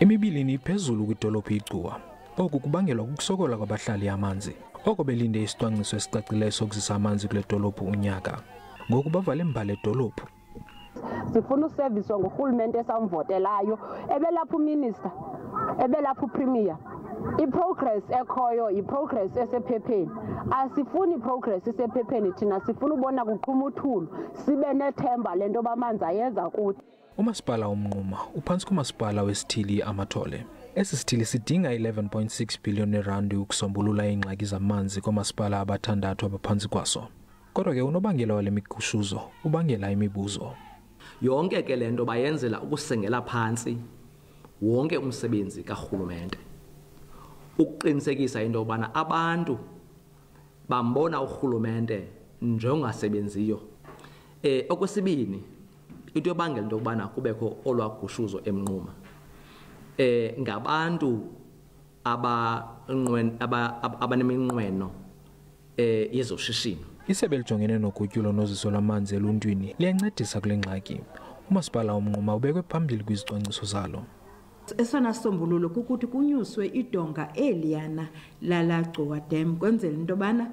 Imibilini iphezulu kwidolophu iGcuwa. Oku kubangelwa kukusokola kwabahlali amanzi. Oko belinde isicwangciso esicacileyo sokuzisa amanzi kule dolophu unyaka. Ngoku bavale mbali edolophu. Sifuna userviswa ngurhulumente esamvotelayo, ebelapha uminister, ebelapha upremier. I-progress ekhoyo yi-progress esephepheni. Asifuni progress esephepheni, thina sifuna ubona kuqhuma uthulu, sibe nethemba lento bamanzi ayeza kuthi. Umasipala uMnquma uphantsi kumasipala wesithili Amathole. Esi sithili sidinga 11.6 billion randi ukusombulula iingxaki zamanzi komasipala abathandathu abaphantsi kwaso. Kodwa ke unobangela wale mikhushuzo ubangela imibuzo. Yonke ke lento bayenzela ukusengela phansi wonke umsebenzi karhulumente. Ukuqinisekisa into yobana abantu bambona urhulumente njengongasebenziyo. Okwesibini, into yobangela into yokubana kubekho olwagushuzo eMnquma. Ngabantu abaneminqweno yezoshishino. Isebe lijongene nogutyulo noziso lwamanzi eluntwini liyancedisa kule ngxaki. Umasipala uMnquma ubekwe phambili kwizicwangciso zalo. Esona sisombululo kukuthi kunyuswe idonga eliyana lala Gcuwa Dam kwenzela into yobana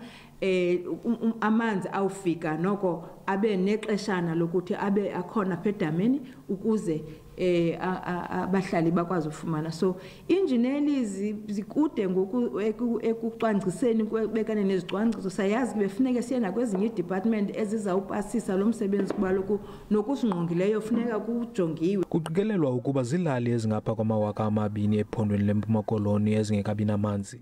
amanzi awufika noko abe nexeshana lokuthi abe akhona apha edameni ukuze abahlali bakwazi ufumana. So injineli zikude ngoku ekucwangciseni bekane nezicwangciso. Sayazi befuneka siye nakwezinye department ezizawupasisa lo msebenzi kuba lokhu nokusingqongileyo funeka kujongiwe. Kuqikelelwa ukuba zilali ezingapha kwama-2,000 ephondweni leMpuma Koloni ezingekabi namanzi.